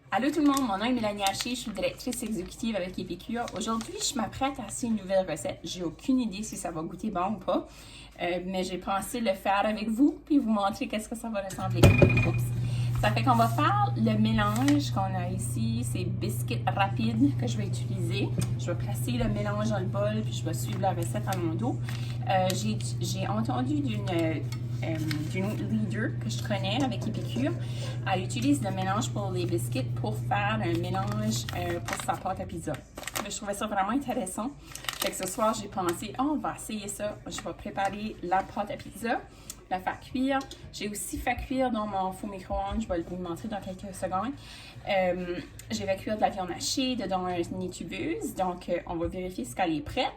Allô tout le monde, mon nom est Mélanie Haché, je suis directrice exécutive avec Épicure. Aujourd'hui, je m'apprête à essayer une nouvelle recette. J'ai aucune idée si ça va goûter bon ou pas, mais j'ai pensé le faire avec vous puis vous montrer qu'est-ce que ça va ressembler. Oups. Ça fait qu'on va faire le mélange qu'on a ici, c'est biscuits rapides que je vais utiliser. Je vais placer le mélange dans le bol puis je vais suivre la recette à mon dos. J'ai entendu d'une autre leader que je connais avec Épicure. Elle utilise le mélange pour les biscuits pour faire un mélange pour sa pâte à pizza. Je trouvais ça vraiment intéressant. Fait que ce soir, j'ai pensé, oh, on va essayer ça. Je vais préparer la pâte à pizza, la faire cuire. J'ai aussi fait cuire dans mon four micro-ondes. Je vais vous le montrer dans quelques secondes. J'ai fait cuire de la viande hachée dans une étuveuse. Donc, on va vérifier ce qu'elle est prête.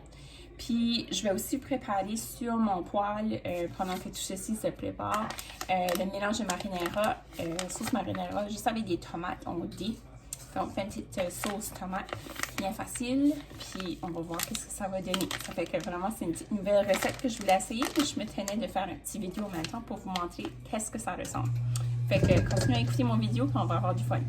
Puis, je vais aussi préparer sur mon poêle, pendant que tout ceci se prépare, le mélange de marinara, sauce marinara, juste avec des tomates en dés. Donc, une petite sauce tomate bien facile. Puis, on va voir qu'est-ce que ça va donner. Ça fait que vraiment, c'est une petite nouvelle recette que je voulais essayer. Puis, je me tenais de faire une petite vidéo en même temps pour vous montrer qu'est-ce que ça ressemble. Fait que, continuez à écouter mon vidéo, puis on va avoir du fun.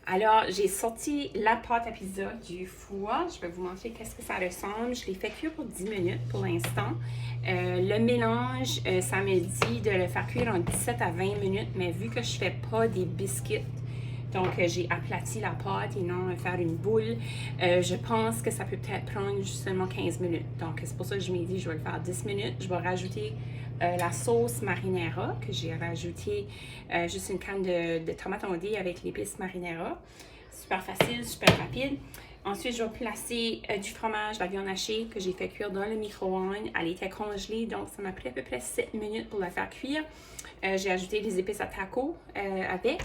Alors, j'ai sorti la pâte à pizza du four. Je vais vous montrer qu'est-ce que ça ressemble. Je l'ai fait cuire pour 10 minutes pour l'instant. Le mélange, ça me dit de le faire cuire en 17 à 20 minutes, mais vu que je fais pas des biscuits, donc j'ai aplati la pâte et non faire une boule, je pense que ça peut peut-être prendre seulement 15 minutes. Donc, c'est pour ça que je m'ai dit, je vais le faire 10 minutes. Je vais rajouter la sauce marinara que j'ai rajouté, juste une canne de tomates ondées avec l'épice marinara. Super facile, super rapide. Ensuite, je vais placer du fromage, de la viande hachée que j'ai fait cuire dans le micro-ondes. Elle était congelée, donc ça m'a pris à peu près 7 minutes pour la faire cuire. J'ai ajouté des épices à taco avec.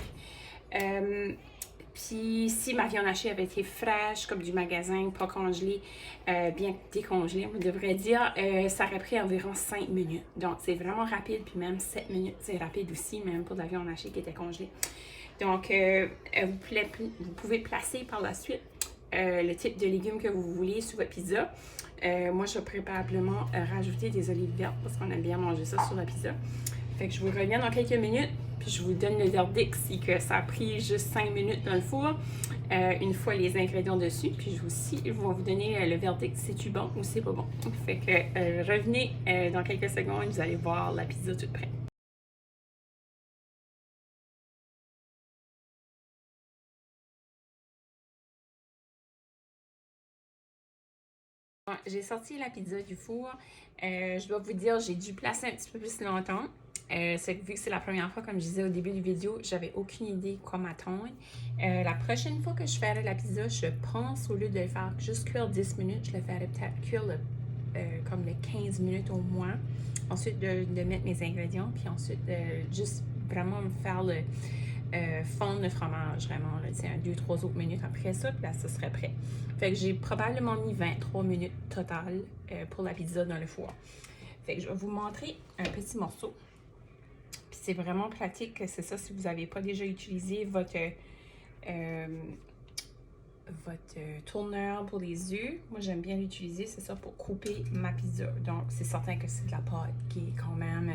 Puis si ma viande hachée avait été fraîche, comme du magasin, pas congelée, bien décongelée, on devrait dire, ça aurait pris environ 5 minutes. Donc, c'est vraiment rapide, puis même 7 minutes, c'est rapide aussi, même pour de la viande hachée qui était congelée. Donc, vous pouvez placer par la suite le type de légumes que vous voulez sur votre pizza. Moi, je vais probablement rajouter des olives vertes parce qu'on aime bien manger ça sur la pizza. Fait que je vous reviens dans quelques minutes, puis je vous donne le verdict si que ça a pris juste 5 minutes dans le four, une fois les ingrédients dessus. Puis je vais vous donner le verdict si c'est bon ou c'est pas bon. Fait que revenez dans quelques secondes, vous allez voir la pizza toute prête. J'ai sorti la pizza du four. Je dois vous dire, j'ai dû placer un petit peu plus longtemps. C'est que vu que c'est la première fois, comme je disais au début de la vidéo, j'avais aucune idée quoi m'attendre. La prochaine fois que je ferai la pizza, je pense, au lieu de le faire juste cuire 10 minutes, je le ferai peut-être cuire comme les 15 minutes au moins. Ensuite, de mettre mes ingrédients, puis ensuite, juste vraiment me faire le fondre le fromage, vraiment, là, 2-3 autres minutes après ça, puis là, ça serait prêt. Fait que j'ai probablement mis 23 minutes total pour la pizza dans le four. Fait que je vais vous montrer un petit morceau. Puis c'est vraiment pratique, c'est ça, si vous n'avez pas déjà utilisé votre tourneur pour les œufs. Moi, j'aime bien l'utiliser, c'est ça, pour couper ma pizza. Donc, c'est certain que c'est de la pâte qui est quand même...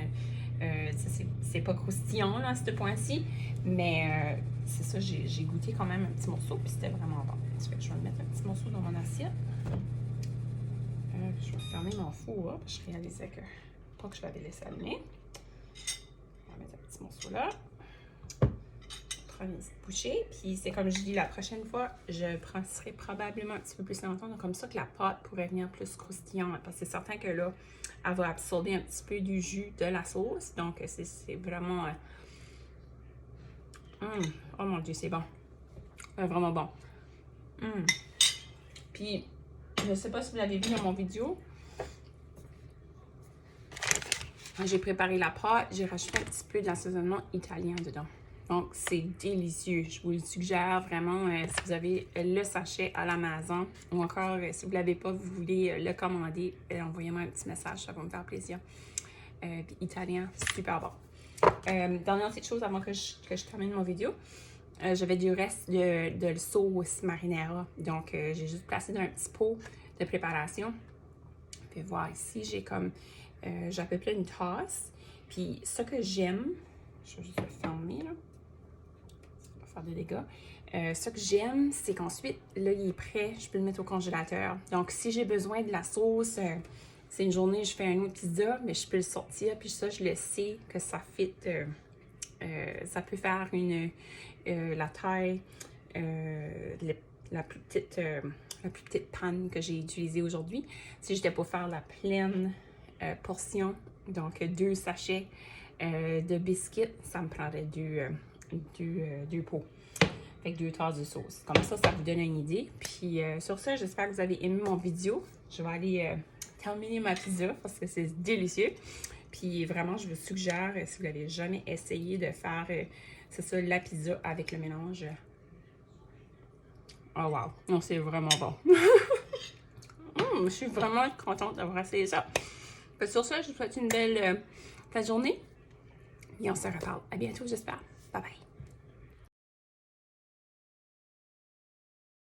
c'est pas croustillant, là, à ce point-ci. Mais c'est ça, j'ai goûté quand même un petit morceau, puis c'était vraiment bon. Ça fait que je vais mettre un petit morceau dans mon assiette. Je vais fermer mon four, puis je réalisais que... Pas que je l'avais laissé allumer. On va mettre un petit morceau là. Une petite bouchée, puis c'est comme je dis, la prochaine fois, je serai probablement un petit peu plus longtemps, donc comme ça que la pâte pourrait venir plus croustillante, parce que c'est certain que là, elle va absorber un petit peu du jus de la sauce, donc c'est vraiment... Oh mon Dieu, c'est bon. Vraiment bon. Puis, je sais pas si vous l'avez vu dans mon vidéo, j'ai préparé la pâte, j'ai rajouté un petit peu d'assaisonnement italien dedans. Donc, c'est délicieux. Je vous le suggère vraiment si vous avez le sachet à la maison ou encore si vous ne l'avez pas, vous voulez le commander, envoyez-moi un petit message, ça va me faire plaisir. Puis italien, super bon. Dernière petite chose avant que je termine mon vidéo. J'avais du reste de sauce marinara. Donc, j'ai juste placé dans un petit pot de préparation. Vous pouvez voir ici, j'ai à peu près une tasse. Puis, ce que j'aime, je vais juste le fermer là. De dégâts. Ce que j'aime, c'est qu'ensuite, là, il est prêt, je peux le mettre au congélateur. Donc, si j'ai besoin de la sauce, c'est une journée, je fais un autre pizza, mais je peux le sortir, puis ça, je le sais que ça fit, ça peut faire la taille, la plus petite panne que j'ai utilisée aujourd'hui. Si j'étais pour faire la pleine portion, donc 2 sachets de biscuits, ça me prendrait deux pots. Fait que 2 tasses de sauce. Comme ça vous donne une idée. Puis sur ça, j'espère que vous avez aimé mon vidéo. Je vais aller terminer ma pizza parce que c'est délicieux. Puis vraiment, je vous suggère, si vous n'avez jamais essayé de faire, c'est ça, la pizza avec le mélange. Oh wow! Non, c'est vraiment bon. Je suis vraiment contente d'avoir essayé ça. Fait que sur ça, je vous souhaite une belle journée. Et on se reparle. À bientôt, j'espère. Bye bye.